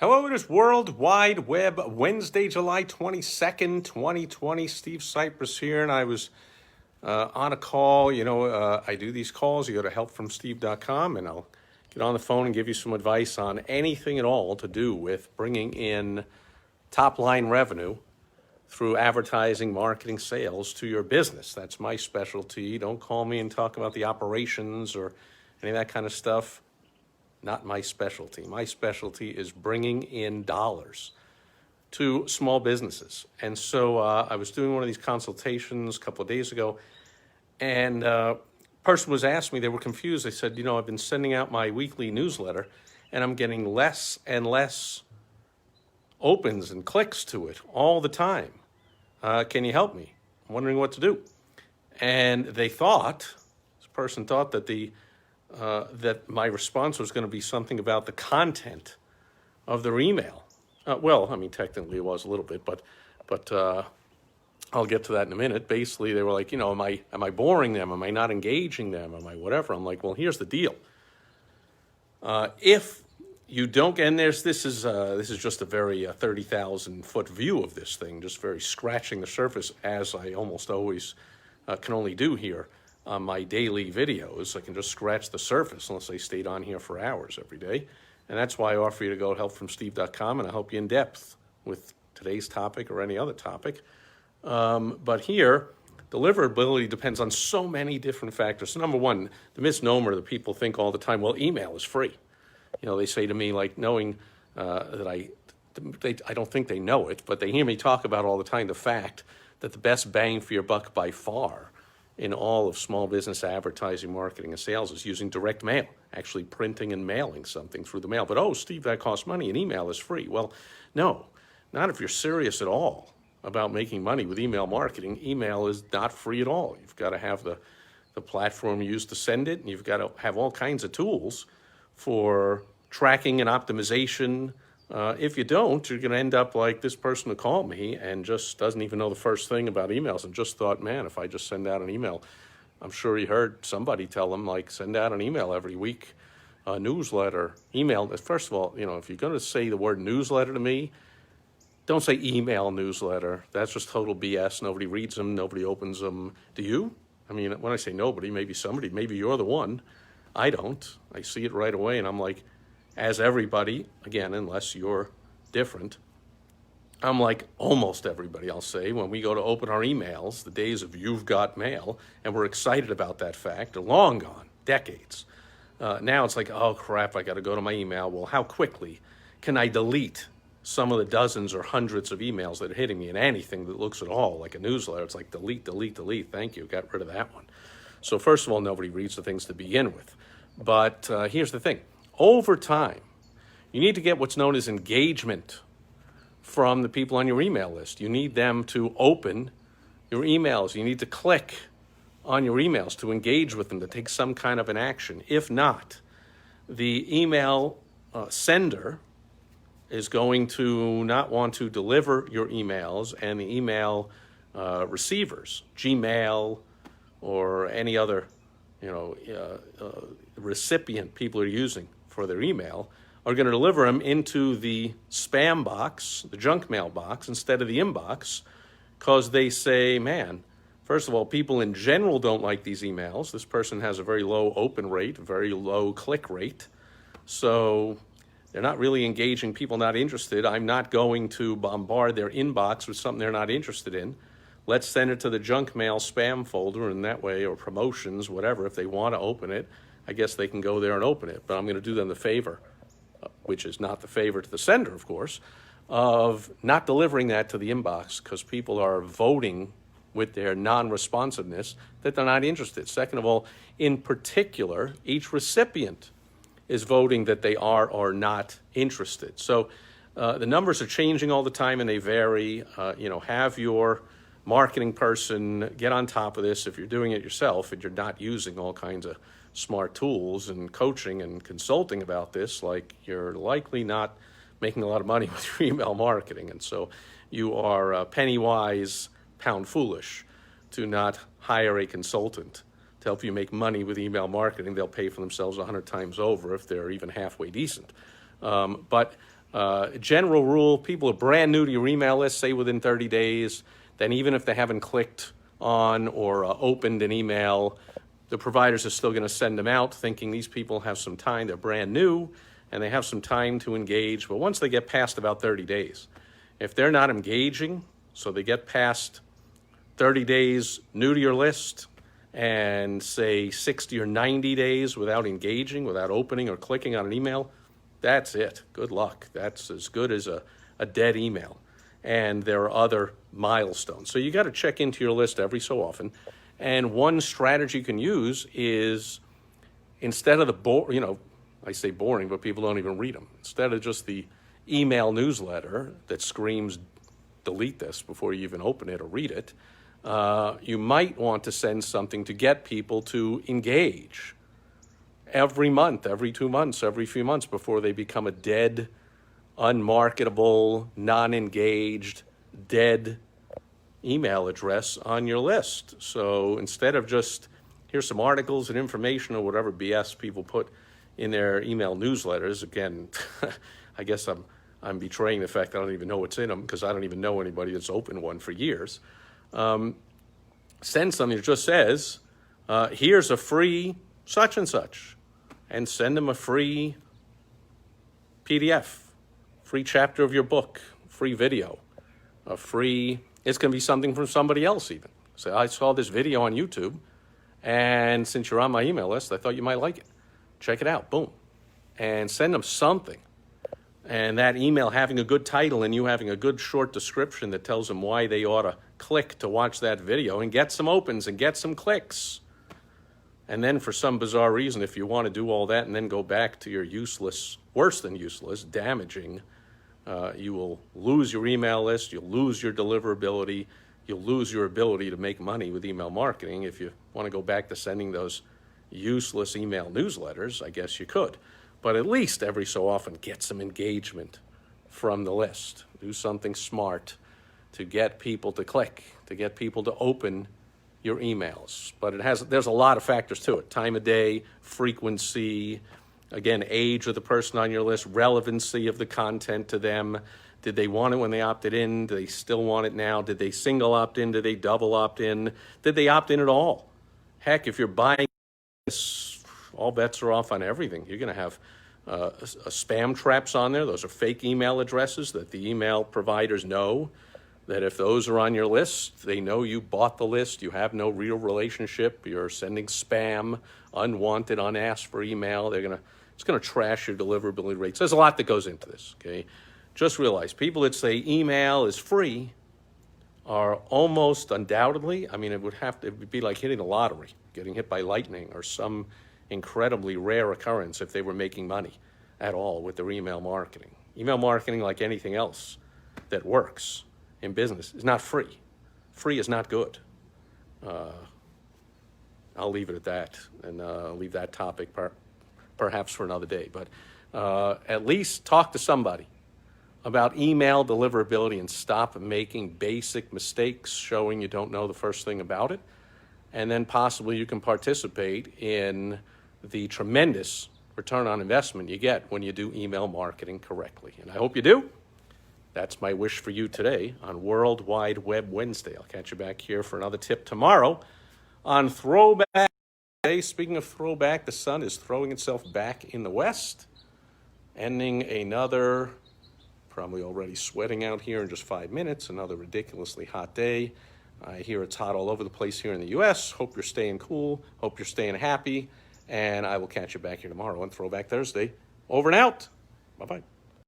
Hello, it is World Wide Web, Wednesday, July 22nd, 2020. Steve Sipress here, and I was on a call. I do these calls. You go to helpfromsteve.com, and I'll get on the phone and give you some advice on anything at all to do with bringing in top-line revenue through advertising, marketing, sales to your business. That's my specialty. Don't call me and talk about the operations or any of that kind of stuff. Not my specialty. My specialty is bringing in dollars to small businesses. And so I was doing one of these consultations a couple of days ago, and a person was asking me, they were confused. They said, I've been sending out my weekly newsletter, and I'm getting less and less opens and clicks to it all the time. Can you help me? I'm wondering what to do. And this person thought that that my response was going to be something about the content of their email. Technically it was a little bit, but I'll get to that in a minute. Basically, they were like, am I boring them? Am I not engaging them? Am I whatever? I'm like, well, here's the deal. If you don't, and this is just a very 30,000 foot view of this thing, just very scratching the surface, as I almost always can only do here. On my daily videos, I can just scratch the surface unless I stayed on here for hours every day. And that's why I offer you to go to helpfromsteve.com, and I'll help you in depth with today's topic or any other topic. But here, deliverability depends on so many different factors. So number one, the misnomer that people think all the time, well, email is free. They say to me, like, knowing that I don't think they know it, but they hear me talk about all the time the fact that the best bang for your buck by far in all of small business advertising, marketing, and sales is using direct mail, actually printing and mailing something through the mail. But, oh, Steve, that costs money, and email is free. Well, no, not if you're serious at all about making money with email marketing. Email is not free at all. You've got to have the platform you use to send it, and you've got to have all kinds of tools for tracking and optimization. If you don't, you're going to end up like this person who called me and just doesn't even know the first thing about emails and just thought, man, if I just send out an email, I'm sure he heard somebody tell him, like, send out an email every week, a newsletter, email. First of all, if you're going to say the word newsletter to me, don't say email newsletter. That's just total BS. Nobody reads them. Nobody opens them. Do you? I mean, when I say nobody, maybe somebody, maybe you're the one. I don't. I see it right away, and I'm like, as everybody, again, unless you're different, I'm like almost everybody, I'll say, when we go to open our emails, the days of you've got mail, and we're excited about that fact, are long gone, decades. Now it's like, oh crap, I got to go to my email. Well, how quickly can I delete some of the dozens or hundreds of emails that are hitting me, and anything that looks at all like a newsletter? It's like delete, delete, delete. Thank you, got rid of that one. So first of all, nobody reads the things to begin with. But here's the thing. Over time, you need to get what's known as engagement from the people on your email list. You need them to open your emails. You need to click on your emails to engage with them, to take some kind of an action. If not, the email sender is going to not want to deliver your emails, and the email receivers, Gmail or any other recipient people are using for their email, are going to deliver them into the spam box, the junk mail box, instead of the inbox, because they say, man, first of all, people in general don't like these emails. This person has a very low open rate, very low click rate, so they're not really engaging people not interested. I'm not going to bombard their inbox with something they're not interested in. Let's send it to the junk mail spam folder, and that way, or promotions, whatever. If they want to open it, I guess they can go there and open it. But I'm going to do them the favor, which is not the favor to the sender, of course, of not delivering that to the inbox, because people are voting with their non-responsiveness that they're not interested. Second of all, in particular, each recipient is voting that they are or not interested. So the numbers are changing all the time, and they vary. Have your marketing person get on top of this if you're doing it yourself and you're not using all kinds of smart tools and coaching and consulting about this. Like, you're likely not making a lot of money with your email marketing, and so you are penny wise, pound foolish to not hire a consultant to help you make money with email marketing. They'll pay for themselves 100 times over if they're even halfway decent. But General rule, people are brand new to your email list, say within 30 days, then even if they haven't clicked on or opened an email, the providers are still going to send them out thinking these people have some time, they're brand new, and they have some time to engage. But once they get past about 30 days, if they're not engaging, so they get past 30 days new to your list and say 60 or 90 days without engaging, without opening or clicking on an email, that's it. Good luck. That's as good as a dead email. And there are other milestones. So you got to check into your list every so often. And one strategy you can use is instead of I say boring, but people don't even read them. Instead of just the email newsletter that screams, delete this before you even open it or read it, you might want to send something to get people to engage every month, every 2 months, every few months before they become a dead, unmarketable, non-engaged, dead email address on your list. So instead of just, here's some articles and information or whatever BS people put in their email newsletters, again, I guess I'm betraying the fact that I don't even know what's in them because I don't even know anybody that's opened one for years. Send something that just says, here's a free such and such, and send them a free PDF, free chapter of your book, free video, it's going to be something from somebody else even. Say, I saw this video on YouTube, and since you're on my email list, I thought you might like it. Check it out, boom. And send them something. And that email having a good title and you having a good short description that tells them why they ought to click to watch that video and get some opens and get some clicks. And then for some bizarre reason, if you want to do all that and then go back to your useless, worse than useless, damaging, you will lose your email list, you'll lose your deliverability, you'll lose your ability to make money with email marketing. If you want to go back to sending those useless email newsletters, I guess you could. But at least every so often, get some engagement from the list. Do something smart to get people to click, to get people to open your emails. But there's a lot of factors to it. Time of day, frequency, again, age of the person on your list, relevancy of the content to them. Did they want it when they opted in? Do they still want it now? Did they single opt in? Did they double opt in? Did they opt in at all? Heck, if you're buying this, all bets are off on everything. You're going to have spam traps on there. Those are fake email addresses that the email providers know that if those are on your list, they know you bought the list, you have no real relationship, you're sending spam, unwanted, unasked for email. It's going to trash your deliverability rates. There's a lot that goes into this, okay? Just realize people that say email is free are almost undoubtedly, I mean, it would be like hitting the lottery, getting hit by lightning or some incredibly rare occurrence if they were making money at all with their email marketing. Email marketing, like anything else that works in business, is not free. Free is not good. I'll leave it at that, and leave that topic perhaps for another day. But at least talk to somebody about email deliverability and stop making basic mistakes showing you don't know the first thing about it. And then possibly you can participate in the tremendous return on investment you get when you do email marketing correctly. And I hope you do. That's my wish for you today on World Wide Web Wednesday. I'll catch you back here for another tip tomorrow on Throwback. Today, speaking of throwback, the sun is throwing itself back in the west, ending another, probably already sweating out here in just 5 minutes, another ridiculously hot day. I hear it's hot all over the place here in the U.S. Hope you're staying cool. Hope you're staying happy. And I will catch you back here tomorrow on Throwback Thursday. Over and out. Bye-bye.